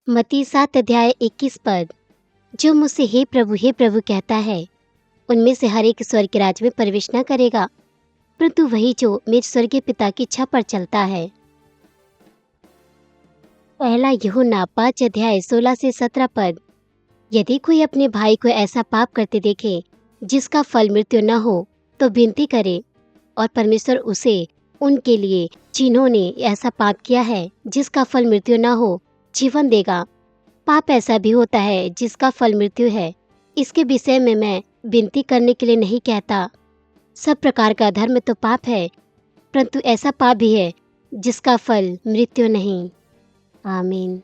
मत्ती 7 अध्याय 21 पद। जो मुझसे हे प्रभु कहता है, उनमें से हर एक स्वर्ग के राज्य में प्रवेश न करेगा, परंतु वही जो मेरे स्वर्गीय पिता की इच्छा पर चलता है। पहला यूहन्ना 5 अध्याय 16 से 17 पद। यदि कोई अपने भाई को ऐसा पाप करते देखे जिसका फल मृत्यु न हो, तो विनती करे, और परमेश्वर उसे उनके लिए जिन्होंने ऐसा पाप किया है जिसका फल मृत्यु न हो, जीवन देगा। पाप ऐसा भी होता है जिसका फल मृत्यु है। इसके विषय में मैं विनती करने के लिए नहीं कहता। सब प्रकार का धर्म तो पाप है, परंतु ऐसा पाप भी है जिसका फल मृत्यु नहीं। आमीन।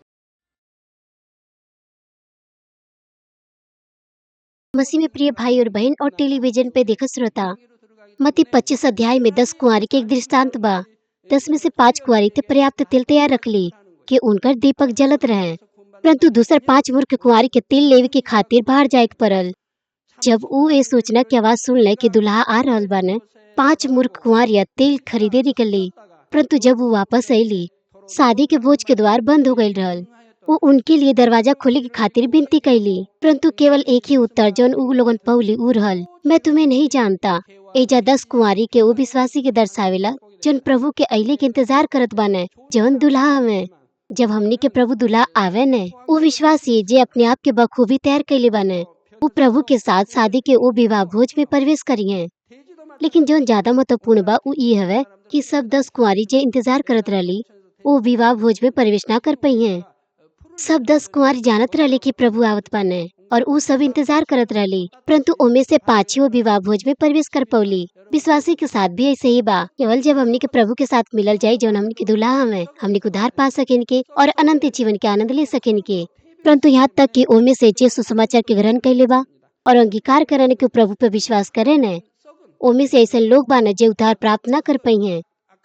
मसीह में प्रिय भाई और बहन और टेलीविजन पे देखत श्रोता, मत्ती 25 अध्याय में 10 कुंवारी के एक दृष्टांत बा। 10 में से 5 कुंवारी ते पर्याप्त तिल तैयार रख ली कि उनकर दीपक जलत रहे, परंतु दूसर 5 मूर्ख कुंवारी के तिल लेवे के खातिर बाहर जाए के पड़ल। जब वो ये सूचना की आवाज सुन ले कि दुल्हा आ रहल बाने, 5 मूर्ख कुंवारियां तिल खरीदे निकली, परंतु जब वो वापस अली, शादी के भोज के द्वार बंद हो गई रहल। वो उनके लिए दरवाजा खोले के खातिर विनती कैली, परंतु केवल एक ही उत्तर जौन उ लोगन पौली उ रहल, मैं तुम्हें नहीं जानता। एजा 10 कुंवारी के वो विश्वासी के दर्शावेला जौन प्रभु के अइले के इंतजार करत बाने, जौन दुल्हा हमें। जब हमनी के प्रभु दुल्हा आवे ने, वो विश्वासी जे अपने आप के बखूबी तैयार कैले बाने, वो प्रभु के साथ शादी के वो विवाह भोज में प्रवेश करिए। लेकिन जो ज्यादा महत्वपूर्ण बा वो ये हवे कि सब 10 कुंवारी जे इंतजार करत रहली, वो विवाह भोज में प्रवेश ना कर पाई हैं। सब 10 कुंवारी जानत रहली कि प्रभु आवत बाने और ऊ सब इंतजार करत रहली, परंतु उनमें से 5 ही वो विवाह भोज में प्रवेश कर पौली। विश्वासी के साथ भी ऐसे ही बा। केवल जब हमनी के प्रभु के साथ मिलल जाए जौन हमनी के दुल्हा हमें, हमनी को उद्धार पा सकेन के और अनंत जीवन के आनंद ले सकेन के। परंतु यहाँ तक कि उनमें से जे सुसमाचार के ग्रहण कैले बा और अंगीकार करने के प्रभु पे विश्वास करे न, उनमें से ऐसे लोग बाने जे उद्धार प्राप्त न कर पाई हैं।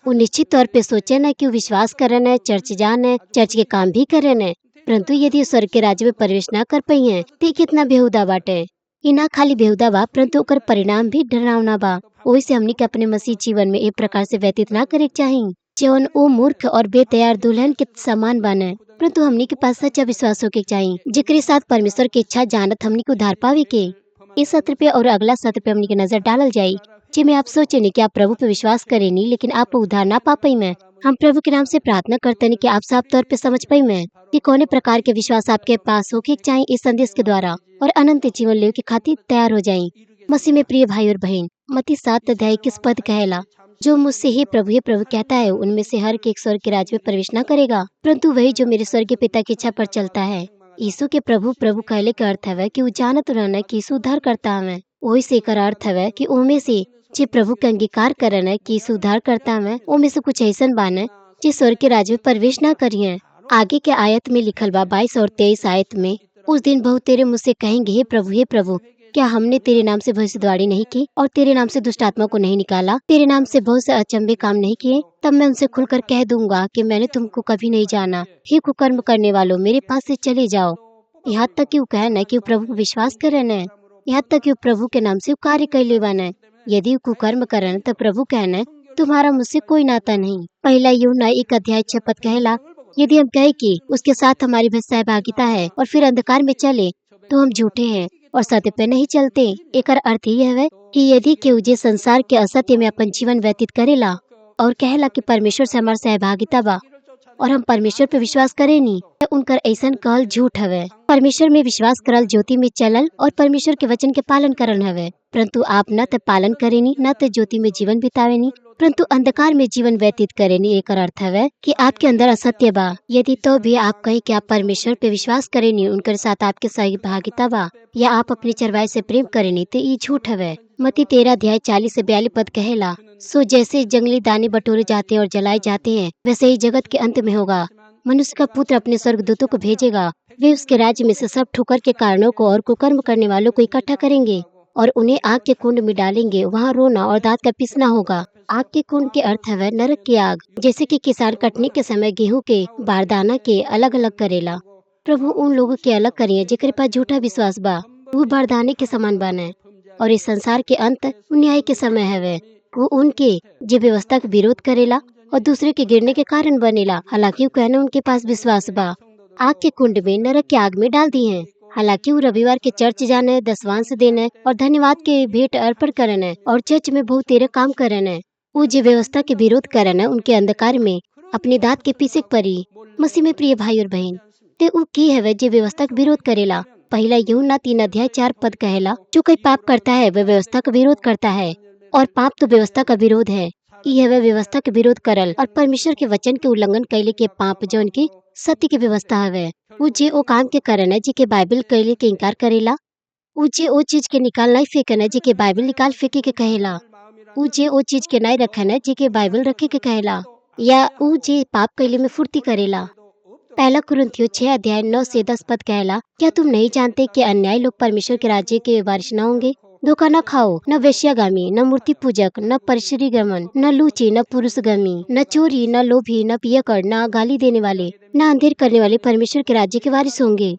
वो निश्चित तौर पे सोचे न कि वो विश्वास करे न, चर्च जाने, चर्च के काम भी करे न, परंतु यदि स्वर्ग के राज्य में प्रवेश न कर पाई हैं, तो कितना बेहुदा बाटे। ये ना खाली बेहुदा बा, परंतु ओकर परिणाम भी डरावना बा। वही से हमनी के अपने मसीह जीवन में एक प्रकार से व्यतीत ना करे के चाही जौन वो मूर्ख और बेतैयार दुल्हन के समान बने, परंतु हमनी के पास सच्चा विश्वास होके चाहिए, जेकरे साथ परमेश्वर की इच्छा जानत हमनी को उद्धार पावे के। इस सत्र पे और अगला सत्र पे हमनी के नजर डालल जाये, जिसमें आप सोचेनी कि आप प्रभु पे विश्वास करेनी लेकिन आप उद्धार ना पा पाई में। हम प्रभु के नाम से प्रार्थना करते हैं कि आप साफ तौर पे समझ पाई में कि कौन प्रकार के विश्वास आपके पास होके चाहिए इस संदेश के द्वारा, और अनंत जीवन लेवे के खातिर तैयार हो जाये। मसीह में प्रिय भाई और बहन, मत्ती 7 अध्याय 21 पद कहेला, जो मुझसे हे प्रभु कहता है, उनमें से हर एक स्वर्ग के राज्य में प्रवेश न करेगा, परंतु वही जो मेरे स्वर्गीय पिता की इच्छा पर चलता है। यीशु के प्रभु कहले का अर्थ है कि वो जानत रहना कि यीशु उद्धार करता हमें। वही से एकर अर्थ है कि उनमें से जे प्रभु के अंगीकार करना कि यीशु उद्धार करता हमें, उनमें से कुछ ऐसन बाने जे स्वर्ग के राज्य में प्रवेश न करिए। आगे के आयत में लिखल बा 22 और 23 आयत में, उस दिन बहुत तेरे मुझसे कहेंगे, हे प्रभु, क्या हमने तेरे नाम से भविष्यवाणी नहीं की और तेरे नाम से दुष्ट आत्मा को नहीं निकाला, तेरे नाम से बहुत से अचंभे काम नहीं किए? तब मैं उनसे खुलकर कह दूंगा कि मैंने तुमको कभी नहीं जाना। हे कुकर्म करने वालों, मेरे पास से चले जाओ। यहाँ तक कि वो कहना कि वो प्रभु पर विश्वास करे, यहाँ तक कि वो प्रभु के नाम से वो कार्य कर लेवाना। यदि कुकर्म करन तो प्रभु कहना, तुम्हारा मुझसे कोई नाता नहीं। पहला यूहन्ना 1 अध्याय 6 पद कहला, यदि हम कहे कि उसके साथ हमारी भी सहभागिता है और फिर अंधकार में चले, तो हम झूठे हैं और सत्य पे नहीं चलते। एकर अर्थ यह है कि यदि केहू जे संसार के असत्य में अपन जीवन व्यतीत करेला और कहला कि परमेश्वर से हमार सहभागिता बा और हम परमेश्वर पे विश्वास करेनी, तो उनकर ऐसन कहल झूठ हवे। परमेश्वर में विश्वास करल ज्योति में चलल और परमेश्वर के वचन के पालन करन हवे, परंतु आप न तो पालन करेनी, न तो ज्योति में जीवन बितावेनी, परंतु अंधकार में जीवन व्यतीत करेनी। एकर अर्थ है कि आपके अंदर असत्य बा। यदि तो भी आप कहे कि आप परमेश्वर पे विश्वास करेनी, उनके साथ आपके सहभागिता बा, या आप अपने चरवाहे से प्रेम करेनी, तो ये झूठ है। मत्ती 13 अध्याय 40 से 42 पद कहेला, सो जैसे जंगली दाने बटोरे जाते हैं और जलाए जाते हैं, वैसे ही जगत के अंत में होगा। मनुष्य का पुत्र अपने स्वर्गदूतों को भेजेगा, वे उसके राज्य में से सब ठोकर के कारणों को और कुकर्म करने वालों को इकट्ठा करेंगे और उन्हें आग के कुंड में डालेंगे। वहाँ रोना और दांत का पीसना होगा। आग के कुंड के अर्थ है नरक की आग, जैसे कि किसान कटने के समय गेहूं के बारदाना के अलग अलग करेला। प्रभु उन लोगों के अलग करिए जेकरे पास झूठा विश्वास बा, वो बारदाने के समान बने। और इस संसार के अंत न्याय के समय है, वो उनके जे व्यवस्था के विरोध करेला और दूसरे के गिरने के कारण बनेला, हालांकि वो कहना उनके पास विश्वास बा। आग के कुंड में नरक की आग में डाल दी हैं। हालांकि वो रविवार के चर्च जाने, दसवांश देने और धन्यवाद के भेंट अर्पण करने और चर्च में बहुत तेरे काम करने। वो जो व्यवस्था के विरोध करने उनके अंधकार में अपने दांत के पीछे पड़ी। मसीह में प्रिय भाई और बहन, ते ऊ की है जे व्यवस्था का विरोध करेला। पहला यूहन्ना 3 अध्याय 4 पद कहेला, जो कोई पाप करता है वह व्यवस्था का विरोध करता है, और पाप तो व्यवस्था का विरोध है। यह वह व्यवस्था के विरोध करल और परमेश्वर के वचन के उल्लंघन कैले के पाप जौन की सत्य की व्यवस्था हवे। वो जे ओ काम के करन है जे के बाइबल कैले के इनकार करेला। ऊ जे ओ चीज के निकाल नहीं फेंकन है जे के बाइबल निकाल फेंके के कहेला। ऊ जे ओ चीज के नहीं रखन है जे के बाइबल रखे के कहेला। या ऊ जे पाप कैले में फुर्ती करेला। पहला कुरिन्थियों 6 अध्याय 9 से 10 पद कहेला, क्या तुम नहीं जानते कि अन्यायी लोग परमेश्वर के राज्य के वारिस न होंगे? धोखा न खाओ, न वेश्यागामी, न मूर्ति पूजक, न परश्री गमन, न लूची, न पुरुषगामी, न चोरी, न लोभी, न पियकर, न गाली देने वाले, न अंधेर करने वाले परमेश्वर के राज्य के वारिस होंगे।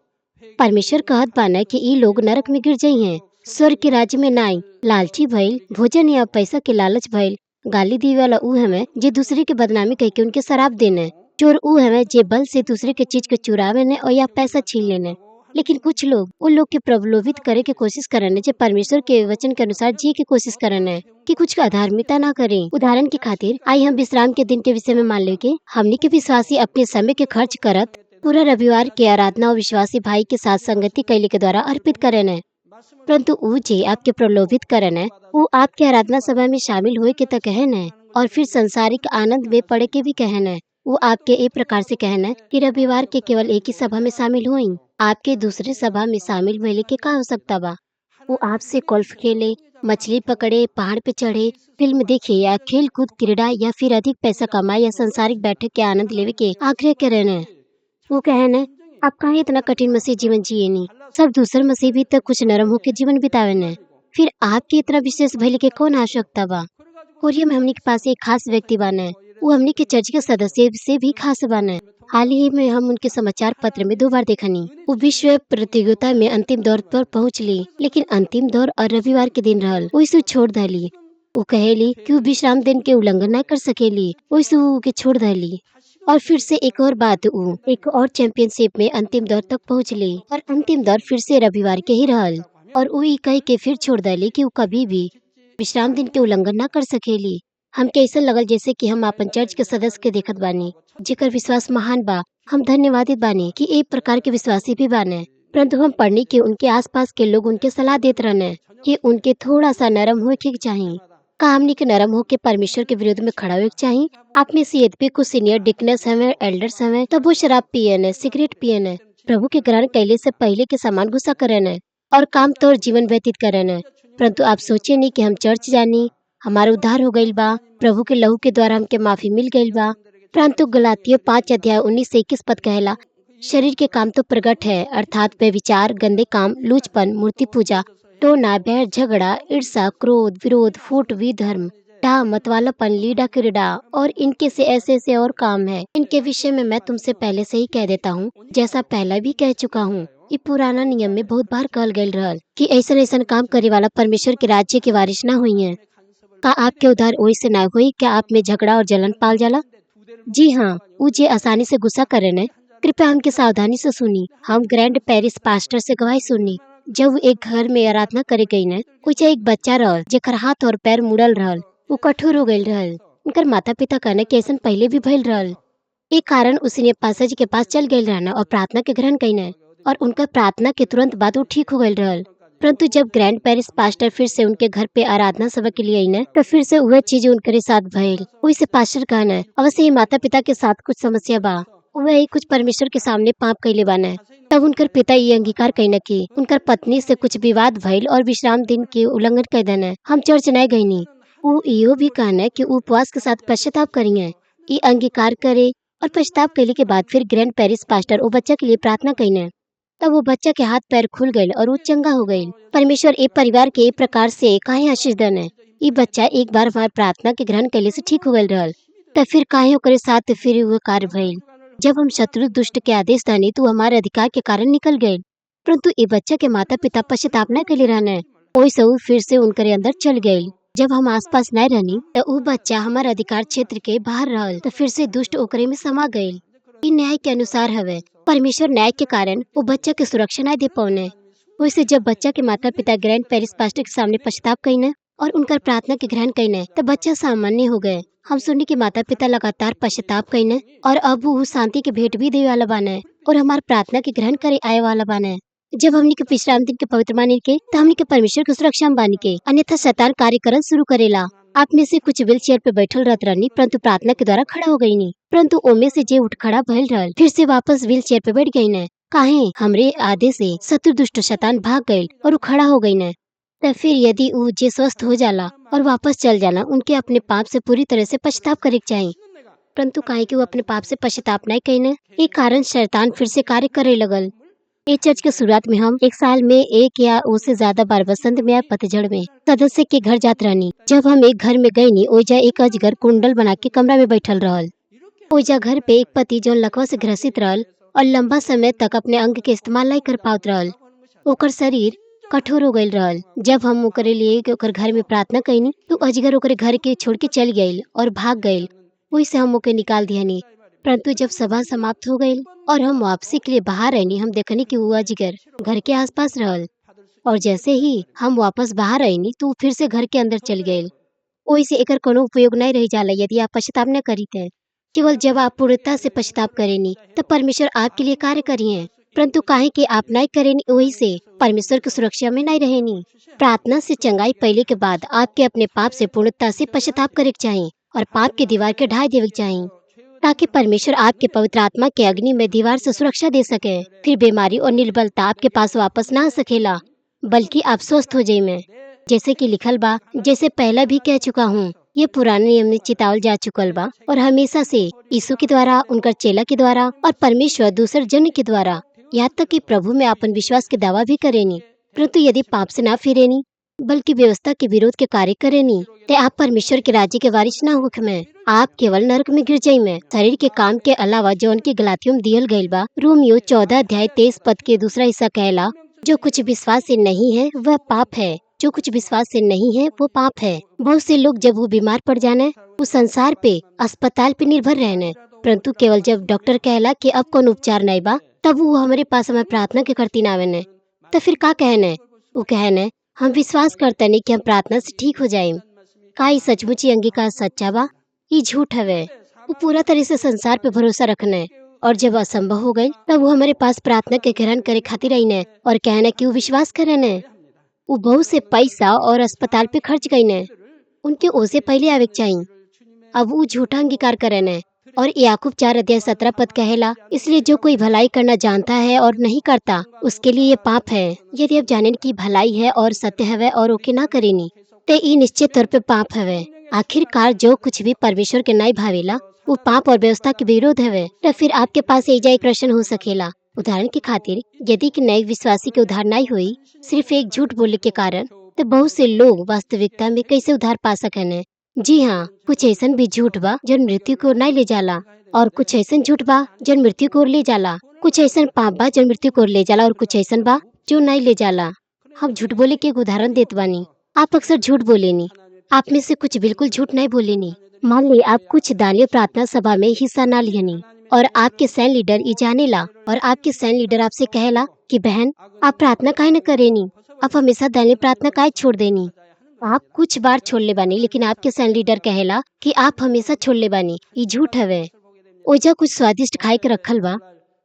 परमेश्वर कहत बाना कि ई लोग नरक में गिर जाई हैं, स्वर्ग के राज्य में नाई। लालची भइल, भोजन या पैसा के लालच भइल, गाली दी वाला ऊ हमें जे दूसरे के बदनामी कह के उनके शराब देने। चोर ऊ हमें जे बल से दूसरे के चीज के चुरावे ने और या पैसा छीन लेने। लेकिन कुछ लोग उन लोग के प्रलोभित करे के कोशिश करने जे परमेश्वर के वचन के अनुसार जिए की कोशिश करने कि कुछ अधार्मिकता ना करें। उदाहरण के खातिर आई हम विश्राम के दिन के विषय में मान ले के हमनी के विश्वासी अपने समय के खर्च करत पूरा रविवार के आराधना और विश्वासी भाई के साथ संगति कैले के द्वारा अर्पित करें। परंतु ऊ जे आपके प्रलोभित करन है वो आपके आराधना सभा में शामिल हुए के त कहन है और फिर संसारिक आनंद में पड़े के भी कहन है। वो आपके एक प्रकार से कहना है कि रविवार के केवल एक ही सभा में शामिल हुई, आपके दूसरे सभा में शामिल भइले के का हो सकता बा। वो आपसे गोल्फ खेले, मछली पकड़े, पहाड़ पे चढ़े, फिल्म देखे या खेल कूद क्रीड़ा या फिर अधिक पैसा कमाए या संसारिक बैठक के आनंद लेवे के आग्रह करे। वो कहने आप काहे इतना कठिन मसीह जीवन जिए नी, सब दूसर मसीह भी तक कुछ नरम होके जीवन बितावे ने, फिर आपके इतना विशेष भइले के कौन आवश्यकता बा। कोरिया में हमनी के पास एक खास व्यक्ति बाने, वो हमनी के चर्च के सदस्य से भी खास बाने। हाल ही में हम उनके समाचार पत्र में 2 बार देखनी। वो विश्व प्रतियोगिता में अंतिम दौर पर पहुँच ली, लेकिन अंतिम दौर और रविवार के दिन रहल, वो इसे छोड़ दली। वो कहेली कि वो विश्राम दिन के उल्लंघन न कर सकेली, वो इसे के छोड़ दली। और फिर से एक और बात, वो एक और चैंपियनशिप में अंतिम दौर तक पहुँच ली और अंतिम दौर फिर से रविवार के ही रहल, और वो ई कह के फिर छोड़ दली कि वो कभी भी विश्राम दिन के उल्लंघन न कर सकेली। हमके ऐसा लगल जैसे कि हम अपन चर्च के सदस्य के देखत बानी जेकर विश्वास महान बा। हम धन्यवादित बानी कि एक प्रकार के विश्वासी भी बाने, परंतु हम पढ़नी के उनके आसपास के लोग उनके सलाह देते रहने कि उनके थोड़ा सा नरम होए के चाहिए। का हमनी के नरम होके परमेश्वर के विरोध में खड़ा होए के चाहिए। आप में से यद्यपि कुछ सीनियर डिकनेस हमें, एल्डर्स हमें, तब वो शराब पिए ने, सिगरेट पिए ने, प्रभु के ग्रहण कैले से पहले के सामान गुस्सा करे ने और काम तौर जीवन व्यतीत करे ने। परंतु आप सोचे नहीं कि हम चर्च जानी, हमारा उद्धार हो गईल बा, प्रभु के लहू के द्वारा हमके माफी मिल गईल बा। परंतु गलातियों 5 अध्याय 19 से 21 पद कहेला, शरीर के काम तो प्रगट है, अर्थात व्यभिचार, गंदे काम, लूचपन, मूर्ति पूजा, टोना, बैर, झगड़ा, ईर्षा, क्रोध, विरोध, फूट, विधर्म, डाह, मतवालापन, लीड़ा क्रीड़ा और इनके से ऐसे और काम है। इनके विषय में मैं तुमसे पहले से ही कह देता हूँ, जैसा पहले भी कह चुका हूँ। ये पुराना नियम में बहुत बार कहल गयल रहल कि ऐसा काम करे वाला परमेश्वर के राज्य के वारिस न हुई है। का आपके उद्धार ओई से ना हुई? क्या आप में झगड़ा और जलन पाल जाला? जी हाँ, वो जे आसानी से गुस्सा करे ने, कृपया हमके सावधानी से सुनी। हम ग्रैंड पेरिस पास्टर से गवाही सुनी। जब वो एक घर में आराधना करे गई ने, कुछ एक बच्चा रहल जेकर हाथ और पैर मुड़ल रहल, वो कठोर हो गईल रहल। उनकर माता पिता कहने कि ऐसा पहले भी भइल रहल। एक कारण उसने पास्टर जी के पास चल गईल रहना और प्रार्थना के ग्रहण कईने और उनका प्रार्थना के तुरंत बाद वो ठीक हो गईल रहल। परंतु जब ग्रैंड पेरिस पास्टर फिर से उनके घर पे आराधना सभा के लिए आई न, तो फिर से वह चीज उनके साथ भइल। वही पास्टर कहना अवश्य ही माता पिता के साथ कुछ समस्या बा, वह कुछ परमेश्वर के सामने पाप कैले बाने। तब उनकर पिता ये अंगीकार कईन कि उनकर पत्नी से कुछ विवाद भइल और विश्राम दिन के उल्लंघन कर देना। हम चर्च न गईनी। वो इहो भी कहना कि उपवास के साथ पश्चाताप करिए। ये अंगीकार करे और पश्चाताप कैले के बाद फिर ग्रैंड पेरिस पास्टर वो बच्चा के लिए प्रार्थना कईने। तब वो बच्चा के हाथ पैर खुल गए और वो चंगा हो गई। परमेश्वर एक परिवार के एक प्रकार से काहे आशीष देने। ये बच्चा एक बार हमारे प्रार्थना के ग्रहण कैले से ठीक हो गए रहल, तब फिर काहे ओकरे साथ फिर वो कार्य भइल। जब हम शत्रु दुष्ट के आदेश दानी तो हमारे अधिकार के कारण निकल गए, परंतु ये बच्चा के माता पिता पश्चाताप न कैले रहने, ओइसे वो फिर से उनके अंदर चल गए। जब हम आसपास न रहनी तो वो बच्चा हमारे अधिकार क्षेत्र के बाहर रहल, तो फिर से दुष्ट ओकरे में समा गए। इ न्याय के अनुसार हवे। परमेश्वर न्याय के कारण वो बच्चा के सुरक्षा नहीं दे पौने। वैसे जब बच्चा के माता पिता ग्रैंड पेरिस पास्टर के सामने पश्चाताप कईने और उनकर प्रार्थना के ग्रहण कईने तब बच्चा सामान्य हो गए। हम सुनने के माता पिता लगातार पश्चाताप कईने और अब वो शांति के भेंट भी दे वाला बाने और हमार प्रार्थना के ग्रहण करे आए वाला बाने। जब हमनी के विश्राम दिन के पवित्र माने के तो हमनी के परमेश्वर के सुरक्षा में बानी के, अन्यथा शैतान कार्य करन शुरू करेला। आप में से कुछ व्हील चेयर पे बैठल रहत रहनी परंतु प्रार्थना के द्वारा खड़ा हो गई नी, परंतु ओमे से जे उठ खड़ा भइल रहल फिर से वापस व्हील चेयर पे बैठ गई ने। काहे हमरे आदेश से शत्रु दुष्ट शैतान भाग गईल और वो खड़ा हो गई ने। तो फिर यदि वो जे स्वस्थ हो जाला और वापस चल जाला, उनके अपने पाप से पूरी तरह से पश्चाताप करे के चाहिए, परंतु काहे कि वो अपने पाप से पश्चाताप नहीं कईने, एक कारण शैतान फिर से कार्य करे लगल। इस चर्च के शुरुआत में हम एक साल में एक या उससे ज्यादा बार बसंत में या पतझड़ में सदस्य के घर जात रहनी। जब हम एक घर में गई नी, ओइजा एक अजगर कुंडल बना के कमरा में बैठल रहल। ओइजा घर पे एक पति जो लकवा से ग्रसित रहल और लंबा समय तक अपने अंग के इस्तेमाल नहीं कर पात रहल, ओकर शरीर कठोर हो गईल रहल। जब हम ओकरे लिए ओकर घर में प्रार्थना कईनी तो अजगर ओकरे घर के छोड़ के चल गईल और भाग गईल। वही से हम ओके निकाल दियानी, परंतु जब सभा समाप्त हो गई और हम वापसी के लिए बाहर आईनी, हम देखनी कि वो अजगर घर के आसपास रहल और जैसे ही हम वापस बाहर आईनी तो वो फिर से घर के अंदर चल गए। ओही से एकर कोनो उपयोग नहीं रह जाला यदि आप पश्चाताप न करी थे। केवल जब आप पूर्णता से पश्चाताप करेनी तब परमेश्वर आपके लिए कार्य करिए, परंतु काहे कि आप नहीं करेनी, वही से परमेश्वर की सुरक्षा में नहीं रहेनी। प्रार्थना से चंगाई पहले के बाद आपके अपने पाप से पूर्णता से पश्चाताप करे के चाहिए और पाप की दीवार के ढाई देवे के चाहिए, ताकि परमेश्वर आपके पवित्र आत्मा के अग्नि में दीवार से सुरक्षा दे सके। फिर बीमारी और निर्बलता आपके पास वापस ना आ सकेला, बल्कि आप स्वस्थ हो जाइए। जैसे कि लिखल बा, जैसे पहला भी कह चुका हूँ, ये पुराने नियम में चितावल जा चुकल बा और हमेशा से यीशु के द्वारा, उनकर चेला के द्वारा और परमेश्वर दूसरे जन के द्वारा, यहाँ तक कि प्रभु में अपन विश्वास के दावा भी करेनी। परंतु यदि पाप से ना फिरेनी बल्कि व्यवस्था के विरोध के कार्य करेनी तो आप परमेश्वर के राज्य के वारिस ना होख में, आप केवल नरक में गिर जाई में। शरीर के काम के अलावा जौन के गलातियों में दियल गईल बा, रोमियो 14 अध्याय 23 पद के दूसरा हिस्सा कहला, जो कुछ विश्वास से नहीं है वह पाप है, जो कुछ विश्वास से नहीं है वो पाप है। बहुत से लोग जब वो बीमार पड़ जाने वो संसार पे अस्पताल पे निर्भर रहने, परंतु केवल जब डॉक्टर कहला कि अब कौन उपचार नहीं बा तब वो हमारे पास हमें प्रार्थना के करती ना आवेने। तो फिर का कहने, वो कहने हम विश्वास करते नहीं कि हम प्रार्थना से ठीक हो जाए। का ई सचमुच ही अंगीकार सच्चा बा? ये झूठ हवे। वो पूरा तरह से संसार पे भरोसा रखने और जब असंभव हो गई तब वो हमारे पास प्रार्थना के ग्रहण करे खातिर आई ने और कहने कि वो विश्वास करे ने। वो बहुत से पैसा और अस्पताल पे खर्च गई ने, उनके ओसे पहले आवे के चाहिए। अब वो झूठा अंगीकार करे ने और याकूब 4 अध्याय 17 पद कहेला, इसलिए जो कोई भलाई करना जानता है और नहीं करता उसके लिए ये पाप है। यदि आप जाने की भलाई है और सत्य हवे और ओके ना करेनी तो ये निश्चित तौर पे पाप हवे। आखिरकार जो कुछ भी परमेश्वर के नहीं भावेला वो पाप और व्यवस्था के विरोध हवे। तो फिर आपके पास एजा एक प्रश्न हो सकेला, उदाहरण के खातिर यदि कि नए विश्वासी के उद्धार नहीं हुई सिर्फ एक झूठ बोलने के कारण, तो बहुत से लोग वास्तविकता में कैसे उद्धार पा सकें? जी हाँ, कुछ ऐसा भी झूठ बा जो मृत्यु को नहीं ले जाला और कुछ ऐसा झूठ बा जो मृत्यु को ले जाला। कुछ ऐसा पाप बा जो मृत्यु को ले जाला और कुछ ऐसा बा जो नहीं ले जाला। हम झूठ बोले के एक उदाहरण देत बानी। आप अक्सर झूठ बोलेनी, आप में से कुछ बिल्कुल झूठ नहीं बोलेनी। मान ली आप कुछ दानियों प्रार्थना सभा में हिस्सा ना लियनी और आपके सैन लीडर ये जानेला और आपके सैन लीडर आपसे कहेला कि बहन आप प्रार्थना काहे न करेनी, आप हमेशा दानियों प्रार्थना काहे छोड़ देनी। आप कुछ बार छोड़ ले बानी लेकिन आपके सैन लीडर कहेला कि आप हमेशा छोड़ ले बानी। ये झूठ हवे। ओजा कुछ स्वादिष्ट खाए के रखल बा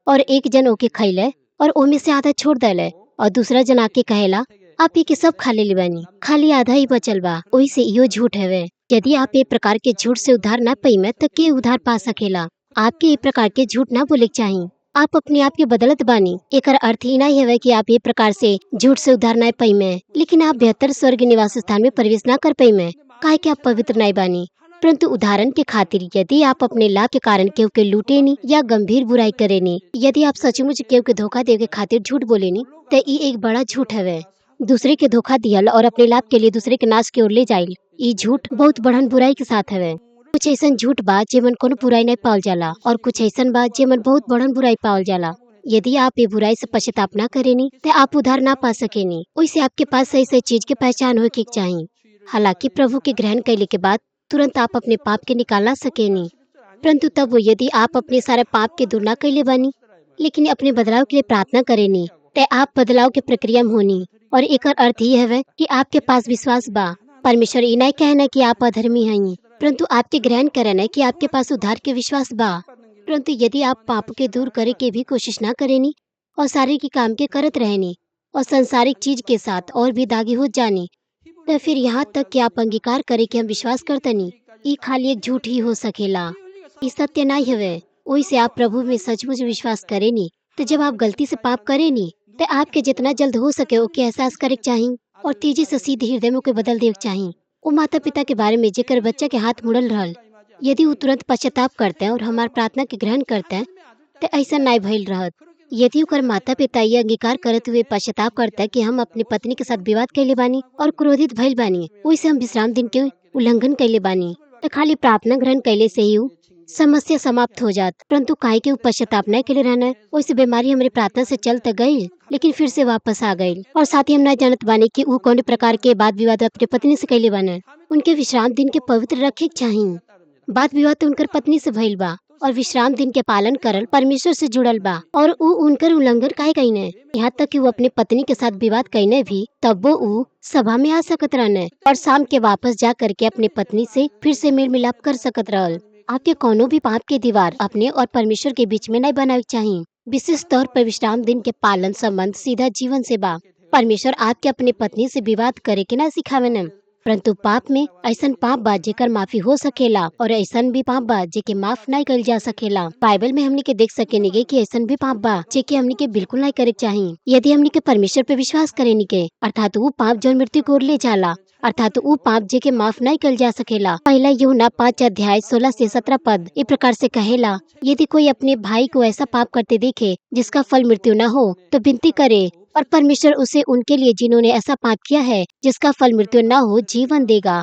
और एक जन ओके खैले और ओमे से आधा छोड़ देले और दूसरा जन आके कहेला आप ये के सब खा ले बानी, खाली आधा ही बचल बा। वही से यो झूठ हवे। यदि आप ये प्रकार के झूठ से उद्धार न पाइमे तो के उद्धार पा सकेला। आपके ये प्रकार के झूठ ना बोले के चाहिए। आप अपने आप के बदलत बानी, एकर अर्थ ही नहीं है कि आप ये प्रकार से झूठ से उद्धार न पाइमे, लेकिन आप बेहतर स्वर्ग निवास स्थान में प्रवेश न कर पाइमे, काहे कि आप पवित्र नहीं बानी। परंतु उदाहरण के खातिर यदि आप अपने लाभ के कारण केहू के लूटेनी या गंभीर बुराई करेनी, यदि आप सचमुच केहू के धोखा देवे खातिर झूठ बोलेनी तो ये एक बड़ा झूठ हवे। दूसरे के धोखा दियल और अपने लाभ के लिए दूसरे के नाश की ओर ले जाइल, ये झूठ बहुत बढ़न बुराई के साथ हवे। कुछ ऐसा झूठ बा जेमन कोनो बुराई नहीं पावल जाला और कुछ ऐसा बा जेमन बहुत बढ़न बुराई पावल जाला। यदि आप ये बुराई से पश्चाताप ना करेनी तो आप उधार ना पा सकेनी। वैसे आपके पास सही सही चीज की पहचान हो के चाहिए। हालांकि प्रभु के ग्रहण कैले के बाद तुरंत आप अपने पाप के निकाल ना सकेनी, परंतु तब वो यदि आप अपने सारे पाप के दूर ना कैले बानी, लेकिन अपने बदलाव के लिए प्रार्थना करेनी ते आप बदलाव के प्रक्रिया में होनी। और एक अर्थ ये है कि आपके पास विश्वास बा। परमेश्वर ये नहीं कहना कि आप अधर्मी हैं, परंतु आपके ग्रहण करना है कि आपके पास उद्धार के विश्वास बा। परंतु यदि आप पाप के दूर करे के भी कोशिश ना करेनी और शारीरिक काम के करत रहनी और संसारिक चीज के साथ और भी दागी हो जानी, तो फिर यहाँ तक कि आप अंगीकार करे कि हम विश्वास करतनी, ये खाली एक झूठ ही हो सकेला। ये सत्य नहीं हवे। वही से आप प्रभु में सचमुच विश्वास करेनी, तो जब आप गलती से पाप करेनी तो आपके जितना जल्द हो सके ओके एहसास करे के चाहिए और तेजी से सीधे हृदय में ओके बदल दे के चाहिए। वो माता पिता के बारे में जेकर बच्चा के हाथ मुड़ल रहल, यदि वो तुरंत पश्चाताप करते हैं और हमार प्रार्थना के ग्रहण करते हैं तो ऐसा नहीं भइल रहत। यदि ओकर माता पिता ये अंगीकार करत हुए पश्चाताप करता है कि हम अपनी पत्नी के साथ विवाद कैले बानी और क्रोधित भइल बानी, वैसे हम विश्राम दिन के उल्लंघन कैले बानी, तो खाली प्रार्थना ग्रहण कैले से ही समस्या समाप्त हो जात। परंतु काहे के पश्चाताप नहीं के लिए रहना है, वैसे बीमारी हमारी प्रार्थना से चल तो गई लेकिन फिर से वापस आ गई। और साथ ही हम नहीं जानत बानी कि वो कौन प्रकार के वाद विवाद अपने पत्नी से कैले बाने। उनके विश्राम दिन के पवित्र रखे के चाहिए। वाद विवाद तो उनकर पत्नी से भइल बा और विश्राम दिन के पालन करल परमेश्वर से जुड़ल बा और वो उनकर उल्लंघन काहे कईने। यहाँ तक कि वो अपने पत्नी के साथ विवाद कईने भी तब वो सभा में आ सकत रहने और शाम के वापस जा करके अपने पत्नी से फिर से मेल मिलाप कर सकत रहल। आपके कोनो भी पाप के दीवार अपने और परमेश्वर के बीच में नहीं बनावे चाहिए। विशेष तौर पर विश्राम दिन के पालन संबंध सीधा जीवन से बा। परमेश्वर आपके अपने पत्नी से विवाद करे के ना सिखावे न, परंतु पाप में ऐसन पाप बा जेकर माफी हो सकेला और ऐसन भी पाप बा जेके माफ नहीं कल जा सकेला। बाइबल में हमने के देख सकेनी कि ऐसन भी पाप बा जेके हमने के बिल्कुल नहीं करे चाहिए। यदि हमने के परमेश्वर पे विश्वास करेनी के, अर्थात वो पाप जो मृत्यु को ओर ले जाला, अर्थात वो पाप जेके माफ नहीं कल जा सकेला। पहला यूहन्ना 5 अध्याय 16 से 17 पद इस प्रकार से कहेला, यदि कोई अपने भाई को ऐसा पाप करते देखे जिसका फल मृत्यु न हो तो विनती करे और परमेश्वर उसे उनके लिए जिन्होंने ऐसा पाप किया है जिसका फल मृत्यु न हो जीवन देगा।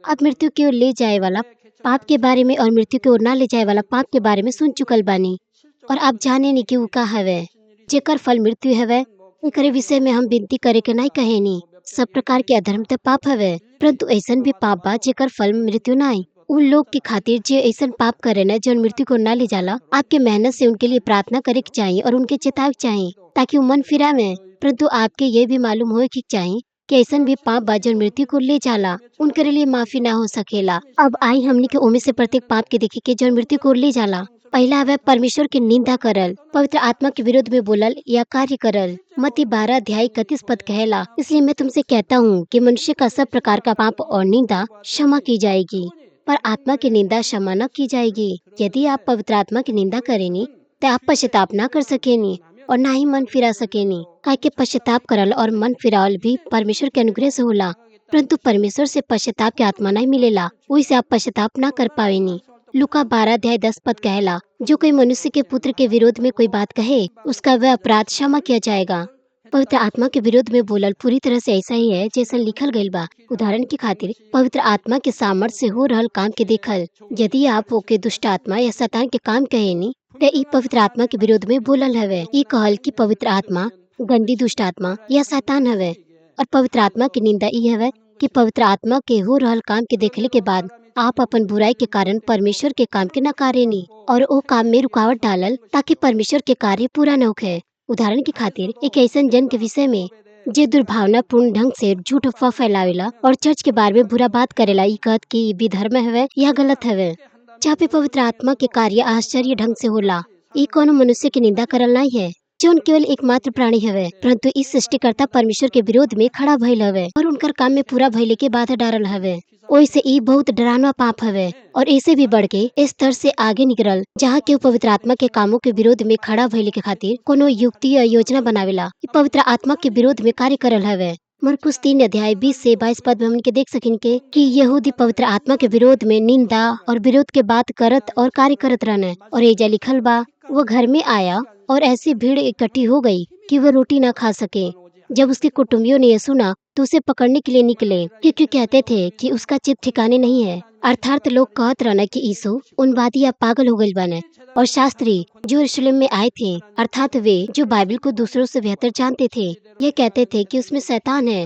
आप मृत्यु की ओर ले जाए वाला पाप के बारे में और मृत्यु की ओर न ले जाए वाला पाप के बारे में सुन चुकल बानी और आप जाने नहीं कि वो का हवे जेकर फल मृत्यु हवे। एकरे विषय में हम विनती करे के नहीं कहेनी। सब प्रकार के अधर्म तो पाप हवे, परंतु ऐसन भी पाप बा जेकर फल मृत्यु नहीं। उन लोग के खातिर जो ऐसा पाप करे न जो मृत्यु को न ले जाला, आपके मेहनत से उनके लिए प्रार्थना करे के चाहिए और उनके चेतावे के चाहिए ताकि वो मन फिरावे। परंतु आपके ये भी मालूम हो कि चाहिए कि ऐसा भी पाप बा जो मृत्यु को ले जाला, उनके लिए माफी ना हो सकेला। अब आई हमने के ओमे से प्रत्येक पाप के देखे के जो मृत्यु को ले जाला। पहला है परमेश्वर की निंदा करल, पवित्र आत्मा के विरोध में बोलल या कार्य करल। मत्ती 12 अध्याय 31 पद कहेला, इसलिए मैं तुमसे कहता हूँ कि मनुष्य का सब प्रकार का पाप और निंदा क्षमा की जाएगी पर आत्मा की निंदा क्षमा न की जाएगी। यदि आप पवित्र आत्मा की निंदा करेनी तो आप पश्चाताप न कर सकेनी और न ही मन फिरा सकेनी। काहे के पश्चाताप करल और मन फिरावल भी परमेश्वर के अनुग्रह से होला, परंतु परमेश्वर से पश्चाताप की आत्मा नहीं मिलेला, वही से आप पश्चाताप न कर पावेनी। लूका 12 अध्याय 10 पद कहेला, जो कोई मनुष्य के पुत्र के विरोध में कोई बात कहे उसका वह अपराध क्षमा किया जाएगा। पवित्र आत्मा के विरोध में बोलल पूरी तरह से ऐसा ही है जैसा लिखल गईल बा। उदाहरण की खातिर पवित्र आत्मा के सामर्थ्य से हो रहल काम के देखल। यदि आप ओके दुष्ट आत्मा या शैतान के काम कहेनी तो ई पवित्र आत्मा के विरोध में बोलल हवे। ई कहल कि पवित्र आत्मा गंदी दुष्ट आत्मा या शैतान हवे और पवित्र आत्मा की निंदा ई हवे कि पवित्र आत्मा के हो रहल काम के देखले के बाद आप अपन बुराई के कारण परमेश्वर के काम के नकारेनी और वो काम में रुकावट डालल ताकि परमेश्वर के कार्य पूरा न होखे। उदाहरण की खातिर एक ऐसा जन के विषय में जे दुर्भावना पूर्ण ढंग से झूठ अफवाह फैलावेला और चर्च के बारे में बुरा बात करेला, ई कहत कि भी धर्म हवे या गलत हवे। जहाँ पे पवित्र आत्मा के कार्य आश्चर्य ढंग से होला, ई कोनो मनुष्य की निंदा करल नहीं है जो केवल एकमात्र प्राणी हवे, परंतु इस सृष्टिकर्ता परमेश्वर के विरोध में खड़ा भइल हवे और उनकर काम में पूरा भइले के बाधा डालल हवे। ओइसे ई बहुत डरावना पाप हवे और ऐसे भी बढ़ के इस स्तर से आगे निकलल जहाँ के पवित्र आत्मा के कामों के विरोध में खड़ा भइले के खातिर कोनो युक्ति या योजना बनावेला। ई पवित्र आत्मा के विरोध में कार्य करल हवे। मरकुस 3 अध्याय 20 से 22 पद में हमन के देख सकिन के कि यहूदी पवित्र आत्मा के विरोध में निंदा और विरोध के बात करत और कार्य करत रहने और एजा लिखल बा, वो घर में आया और ऐसी भीड़ इकट्ठी हो गई कि वह रोटी न खा सके। जब उसके कुटुंबियों ने यह सुना तो उसे पकड़ने के लिए निकले, क्योंकि कहते थे कि उसका चित ठिकाने नहीं है। अर्थात लोग कहत रहना कि यीशु उन्मादी या पागल हो गई बने। और शास्त्री जो यरूशलेम में आए थे, अर्थात वे जो बाइबल को दूसरों से बेहतर जानते थे, ये कहते थे कि उसमें शैतान है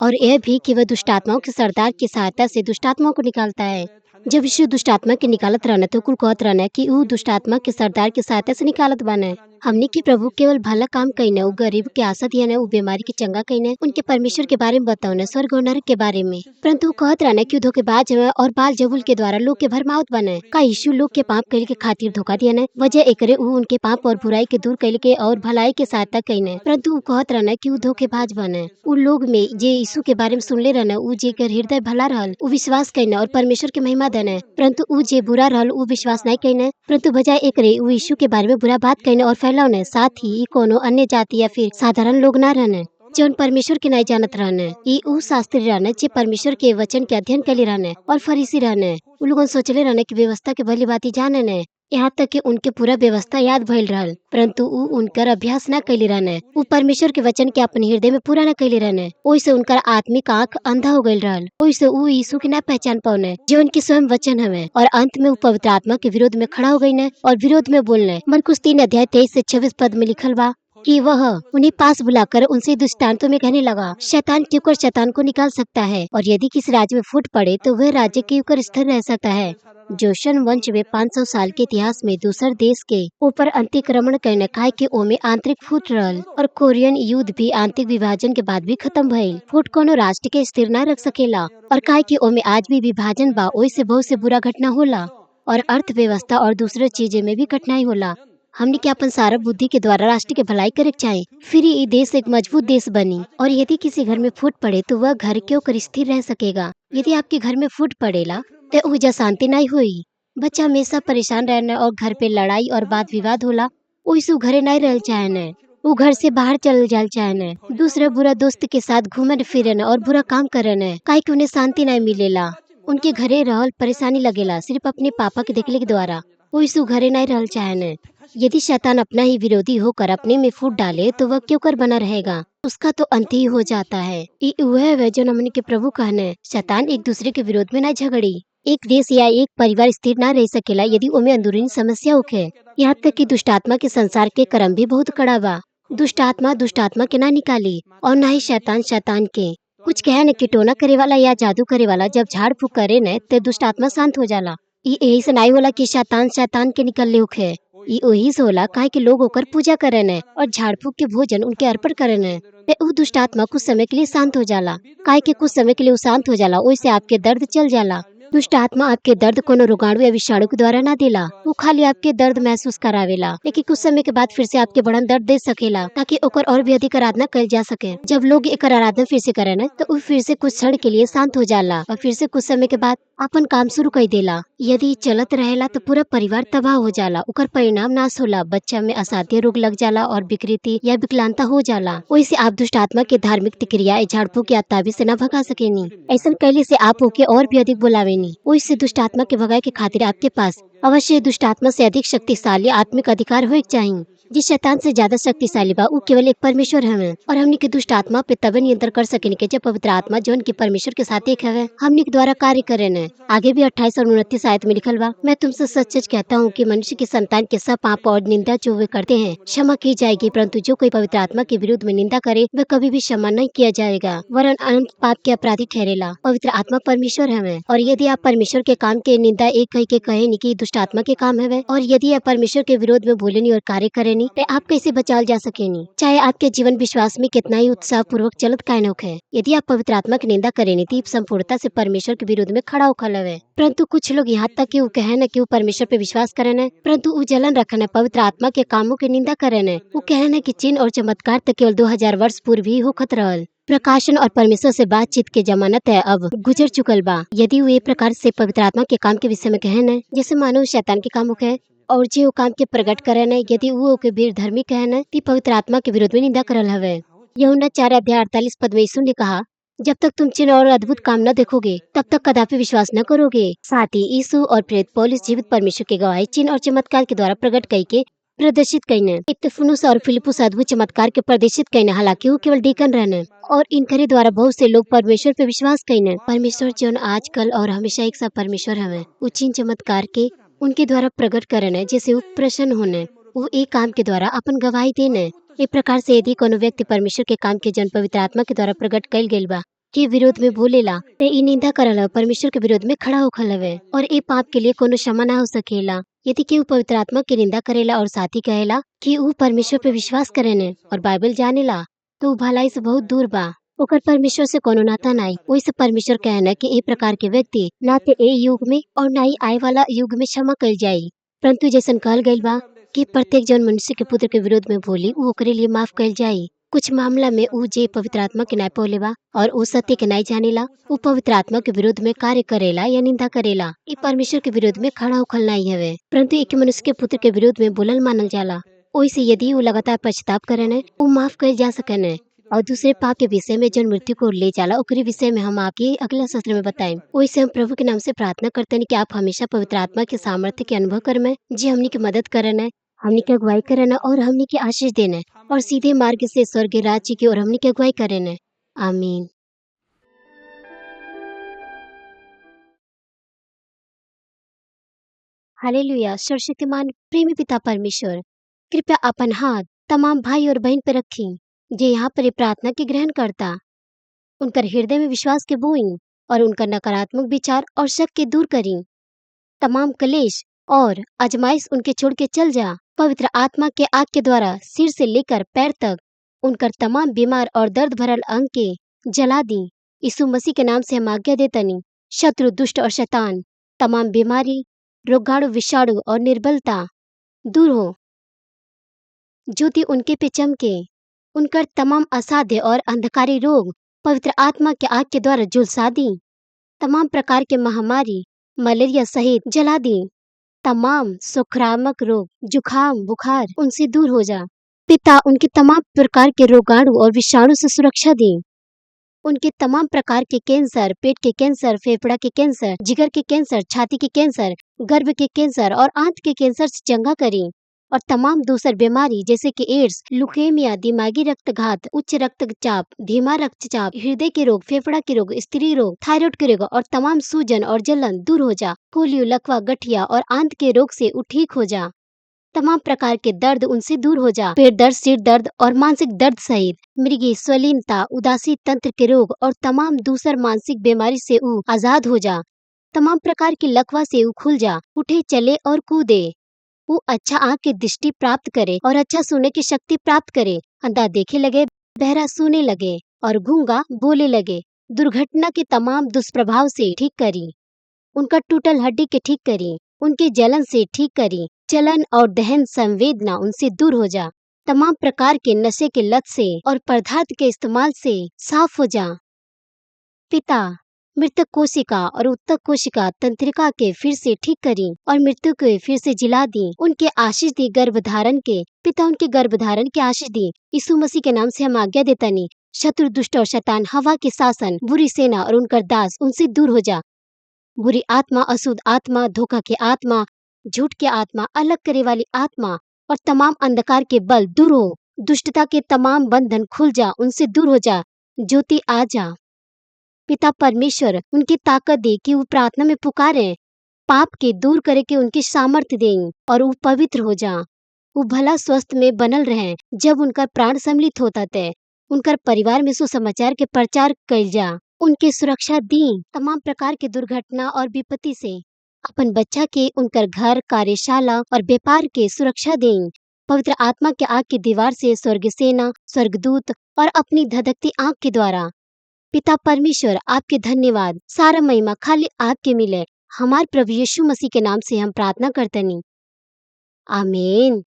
और यह भी कि वह दुष्ट आत्माओं के सरदार की सहायता से दुष्ट आत्माओं को निकालता है। जब यीशु दुष्ट आत्मा के निकालत रहना तो कुल कहत रहना कि वो दुष्ट आत्मा के सरदार की सहायता से निकालत बने। हमने के प्रभु केवल भला काम कईने, उ गरीब के आशा दिया उ बीमारी के चंगा कईने, उनके परमेश्वर के बारे में बताओ स्वर्ग और नरक के बारे में। परंतु उ कहत रहने कि उ धोखेबाज हवे और बाल जबुल के द्वारा लोग के भरमावत बने। का यीशु लोग के पाप कैले के खातिर धोखा दिया ने? वजह एकरे उ उनके पाप और बुराई के दूर कैले के और भलाई के सहायता कईने। परंतु उ कहत रहने कि उ धोखेबाज बने। उ लोग में जे यीशु के बारे में सुनले रहने, उ जे के हृदय भला रहल उ विश्वास कईने और परमेश्वर के महिमा देने। परंतु उ जे बुरा रहल उ विश्वास नहीं कईने। परंतु बजाय एकरे उ यीशु के बारे में बुरा बात कईने और फैलावने। साथ ही कोनो अन्य जाति या फिर साधारण लोग ना रहने जौन परमेश्वर के नहीं जानत रहने। ई उ शास्त्री रहने जे परमेश्वर के वचन के अध्ययन कैले रहने और फरीसी रहने। उ लोगन सोचले रहने कि व्यवस्था के भली बाती जाने ने, यहाँ तक कि उनके पूरा व्यवस्था याद भइल रहल। परंतु उ उनकर अभ्यास न कैले रहने। उ परमेश्वर के वचन के अपने हृदय में पूरा न कैले रहने। ओइसे उनकर आत्मिक आँख अंधा हो गईल रहल। ओइसे उ यीशु के न पहचान पाउने जो उनके स्वयं वचन हवे। और अंत में उ पवित्र आत्मा के विरोध में खड़ा हो गई और विरोध में बोलने। मरकुस 3:23-26 पद में लिखल बा कि वह उन्हें पास बुलाकर उनसे दृष्टांतों में कहने लगा, शैतान क्यों कर शैतान को निकाल सकता है, और यदि किसी राज्य में फूट पड़े तो वह राज्य क्यों कर स्थिर रह सकता है। जोशन वंश में 500 साल के इतिहास में दूसर देश के ऊपर अतिक्रमण करने खाए के ओमे आंतरिक फूट रहल। और कोरियन युद्ध भी आंतरिक विभाजन के बाद भी खत्म भइल। फूट कोनो राष्ट्र के स्थिर न रख सकेला। और काहे कि ओमे आज भी विभाजन बा, ओइ से बहुत से बुरा घटना होला और अर्थव्यवस्था और दूसरे चीजें में भी कठिनाई होला। हमने के अपन सारा बुद्धि के द्वारा राष्ट्र के भलाई करे के चाहे, फिर ये देश एक मजबूत देश बनी। और यदि किसी घर में फूट पड़े तो वह घर क्यों कर स्थिर रह सकेगा। यदि आपके घर में फूट पड़ेला तो ऊर्जा शांति नहीं हुई। बच्चा हमेशा परेशान रहना और घर पे लड़ाई और वाद विवाद होला। ओइसे घरे नहीं रह चाहने, वो घर से बाहर चल जाल चाहने, दूसरे बुरा दोस्त के साथ घूमन फिरन और बुरा काम करने, काहे कि उन्हें शांति नहीं मिलेला। उनके घरे रहल परेशानी लगेला सिर्फ अपने पापा के देखले के द्वारा। ओइसे घरे नहीं रहल चाहने। यदि शैतान अपना ही विरोधी होकर अपने में फूट डाले तो वह क्यों कर बना रहेगा, उसका तो अंत ही हो जाता है। वह है जो हमने के प्रभु कहने, शैतान एक दूसरे के विरोध में न झगड़ी। एक देश या एक परिवार स्थिर न रह सकेला यदि उनमें अंदरूनी समस्या होखे। यहाँ तक कि दुष्ट आत्मा के संसार के क्रम भी बहुत कड़ा बा। दुष्ट आत्मा के ना निकाली और ना ही शैतान शैतान के। कुछ कहे न कि टोना करे वाला या जादू करे वाला जब झाड़ फूक करे न तो दुष्ट आत्मा शांत हो जाला। यही से नहीं होला कि शैतान शैतान के निकलने होखे। ये वही से होला काहे कि लोग होकर पूजा करे न और झाड़ फूक के भोजन उनके अर्पण करे न। वो दुष्ट आत्मा कुछ समय के लिए शांत हो जाला। काहे कि कुछ समय के लिए वो शांत हो जाला, वैसे आपके दर्द चल जाला। दुष्ट आत्मा आपके दर्द कोनो रोगाणु या विषाणु के द्वारा ना देला, वो खाली आपके दर्द महसूस करावेला। लेकिन कुछ समय के बाद फिर से आपके बढ़न दर्द दे सकेला ताकि ओकर और भी अधिक आराधना कर जा सके। जब लोग एक आराधना फिर से करे न तो वो फिर से कुछ क्षण के लिए शांत हो जाला और फिर से कुछ समय के बाद अपन काम शुरू कर देला। यदि चलत रहेला तो पूरा परिवार तबाह हो जाला, ओकर परिणाम नाश होला। बच्चा में असाध्य रोग लग जाला और विकृति या विकलांगता हो जाला। वैसे आप दुष्ट आत्मा के धार्मिक क्रिया झाड़फूक या ताबीज से न भगा सकेनी। ऐसा कैले से आप ओके और भी अधिक बुलावेनी। वैसे दुष्ट आत्मा के भगाए के खातिर आपके पास अवश्य दुष्ट आत्मा से अधिक शक्तिशाली आत्मिक अधिकार होए चाहिए। जिस शैतान से ज्यादा शक्तिशाली बा वो केवल एक परमेश्वर हमें। और हमने के दुष्ट आत्मा पे तबे नियंत्रण कर सकेनी के जब पवित्र आत्मा जौन की परमेश्वर के साथ एक है हमने के द्वारा कार्य करे न। आगे भी 28 और 29 आयत में लिखल बा, मैं तुमसे सच सच कहता हूँ कि मनुष्य की संतान के सब पाप और निंदा जो वे करते हैं क्षमा की जाएगी, परंतु जो कोई पवित्र आत्मा के विरुद्ध में निंदा करे वह कभी भी क्षमा नहीं किया जाएगा, वरन अनंत पाप के अपराधी ठहरेला। पवित्र आत्मा परमेश्वर है। और यदि आप परमेश्वर के काम के निंदा एक कह के कहे नहीं कि दुष्ट आत्मा के काम है, और यदि आप परमेश्वर के विरोध में बोलेनी और कार्य करेनी तो आप कैसे बचाल जा सकेनी, चाहे आपके जीवन विश्वास में कितना ही उत्साह पूर्वक चलत कायनोक है। यदि आप पवित्र आत्मा की निंदा करेनी तो संपूर्णता से परमेश्वर के विरोध में खड़ा उखल है। परंतु कुछ लोग यहाँ तक कि वो कहे न कि वो परमेश्वर पे विश्वास करे न, परंतु वो जलन रखने पवित्र आत्मा के कामों की निंदा करे न। वो कहे न कि चिन्ह और चमत्कार तक केवल 2000 वर्ष पूर्व ही होखत रहल। प्रकाशन और परमेश्वर से बातचीत के जमानत है अब गुजर चुकल बा। यदि वो ये प्रकार से पवित्र आत्मा के काम के विषय में कहे न जैसे मानो शैतान के काम होके और जो काम के प्रकट करे न, यदि वो के वीर धर्मी कहे न तो पवित्र आत्मा के विरोध में निंदा करल हवे। यूहन्ना 4:48 पद में यीशु ने कहा, जब तक तुम चिन्ह और अद्भुत काम न देखोगे तब तक कदापि विश्वास न करोगे। साथ ही यीशु और प्रेरित पौलुस जीवित परमेश्वर के गवाही चिन्ह और चमत्कार के द्वारा प्रकट करके प्रदर्शित करने। इत्फनुस और फिलिपुस अद्भुत चमत्कार के प्रदर्शित करने, हालांकि वो केवल डीकन रहने और इनकरे द्वारा बहुत से लोग परमेश्वर पे विश्वास करने। परमेश्वर जो आजकल और हमेशा एक सा परमेश्वर हमें चिन्ह चमत्कार के उनके द्वारा प्रकट करने जैसे वो प्रसन्न होने, वो एक काम के द्वारा अपन गवाही देने। इस प्रकार से यदि कोनो व्यक्ति परमेश्वर के काम के जन पवित्र आत्मा के द्वारा प्रकट कइल गइल बा के विरोध में बोलेला ते ई निंदा करल परमेश्वर के विरोध में खड़ा होखल हवे और ए पाप के लिए कोनो क्षमा ना हो सकेला। यदि केहू पवित्र आत्मा की निंदा करेला और साथी कहेला कि ऊ परमेश्वर पे विश्वास करेने और बाइबल जानेला, तो ऊ भलाई से बहुत दूर बा। ओकर परमेश्वर से कोनो नाता नाई। ओइसे परमेश्वर कहना कि ए प्रकार के व्यक्ति ना ते ए युग में और ना ही आए वाला युग में क्षमा कइल जाई। परंतु जैसन कहल गइल बा कि प्रत्येक जन मनुष्य के पुत्र के विरोध में बोली ऊ ओकरे लिए माफ कइल जाई। कुछ मामला में ऊ जे पवित्र आत्मा के नाय पौले बा और ऊ सत्य के नाय जानेला, ऊ पवित्र आत्मा के विरोध में कार्य करेला या निंदा करेला। ई परमेश्वर के विरोध में खड़ा होखल नाई हवे, परंतु एक मनुष्य के पुत्र के विरोध में बोलल मानल जाला। ओइसे यदि ऊ लगातार पश्चाताप करेने, ऊ माफ कइल जा सकेने। और दूसरे पाप के विषय में जन मृत्यु को ले जाला ओकरे विषय में हम आपके अगला सत्र में बताएं। ओइसे हम प्रभु के नाम से प्रार्थना करते हैं कि आप हमेशा पवित्र आत्मा के सामर्थ्य के अनुभव कर में जी हमनी की मदद करना, हमनी की अगुवाई करना और हमनी की आशीष देना और सीधे मार्ग से स्वर्ग राज्य की ओर हमनी की अगुवाई करना। आमीन। हालेलुया। सर्वशक्तिमान प्रेमी पिता परमेश्वर, कृपया अपन हाथ तमाम भाई और बहन पर रखें जे यहाँ पर ये प्रार्थना की ग्रहण करता। उनकर हृदय में विश्वास के बोई और उनका नकारात्मक विचार और शक के दूर करी। तमाम क्लेश और आजमाइश उनके छोड़ के चल जा। पवित्र आत्मा के आग के द्वारा सिर से लेकर पैर तक उनकर तमाम बीमार और दर्द भरल अंग के जला दी। यीशु मसीह के नाम से हम आज्ञा देतनी, शत्रु दुष्ट और शैतान तमाम बीमारी, रोगाणु, विषाणु और निर्बलता दूर हो। ज्योति उनके पे चमके। उनकर तमाम असाध्य और अंधकारी रोग पवित्र आत्मा के आग के द्वारा झुलसा दी। तमाम प्रकार के महामारी, मलेरिया सहित जला दी। तमाम संक्रामक रोग, जुखाम, बुखार उनसे दूर हो जा। पिता उनके तमाम प्रकार के रोगाणु और विषाणु से सुरक्षा दी। उनके तमाम प्रकार के कैंसर, पेट के कैंसर, फेफड़ा के कैंसर, जिगर के कैंसर, छाती के कैंसर, गर्भ के कैंसर और आंत के कैंसर से चंगा करी। और तमाम दूसर बीमारी जैसे कि एड्स, लुकेमिया, दिमागी रक्तघात, उच्च रक्तचाप, धीमा रक्तचाप, हृदय के रोग, फेफड़ा के रोग, स्त्री रोग, थायराइड के रोग और तमाम सूजन और जलन दूर हो जा। पोलियो, लकवा, गठिया और आंत के रोग से ऊ ठीक हो जा। तमाम प्रकार के दर्द उनसे दूर हो जा। पेट दर्द, सिर दर्द और मानसिक दर्द सहित मृगी, स्वलीनता, उदासी तंत्र के रोग और तमाम दूसर मानसिक बीमारी से ऊ आजाद हो जा। तमाम प्रकार की लकवा से ऊ खुल जा, उठे, चले और कूदे। वो अच्छा आँख की दृष्टि प्राप्त करे और अच्छा सुनने की शक्ति प्राप्त करे। अंधा देखे लगे, बहरा सुने लगे और गूंगा बोले लगे। दुर्घटना के तमाम दुष्प्रभाव से ठीक करी। उनका टूटल हड्डी के ठीक करी। उनके जलन से ठीक करी। जलन और दहन संवेदना उनसे दूर हो जा। तमाम प्रकार के नशे के लत से और पदार्थ के इस्तेमाल से साफ हो जा। पिता मृतक कोशिका और उत्तक कोशिका तंत्रिका के फिर से ठीक करी और मृत्यु के फिर से जिला दी। उनके आशीष दी गर्भधारण के। पिता उनके गर्भधारण के आशीष दी। यीशु मसीह के नाम से हम आज्ञा देतनी, शत्रु, दुष्ट और शैतान, हवा के शासन, बुरी सेना और उनकर दास उनसे दूर हो जा। बुरी आत्मा, अशुद्ध आत्मा, धोखा के आत्मा, झूठ के आत्मा, अलग करे वाली आत्मा और तमाम अंधकार के बल दूर हो। दुष्टता के तमाम बंधन खुल जा, उनसे दूर हो जा। ज्योति आ जा। पिता परमेश्वर उनकी ताकत दे कि वो प्रार्थना में पुकारे, पाप के दूर करे के उनकी सामर्थ्य दें और वो पवित्र हो जा। वो भला स्वस्थ में बनल रहे जब उनका प्राण सम्मिलित होता थे। उनकर परिवार में सुसमाचार के प्रचार कइल जा। उनके सुरक्षा दी तमाम प्रकार के दुर्घटना और विपत्ति से। अपन बच्चा के उनकर घर, कार्यशाला और व्यापार के सुरक्षा दें। पवित्र आत्मा के आग की दीवार से स्वर्ग सेना, स्वर्गदूत और अपनी धधकती आंख के द्वारा। पिता परमेश्वर आपके धन्यवाद, सारा महिमा खाली आपके मिले। हमारे प्रभु यीशु मसीह के नाम से हम प्रार्थना करते नहीं। आमीन।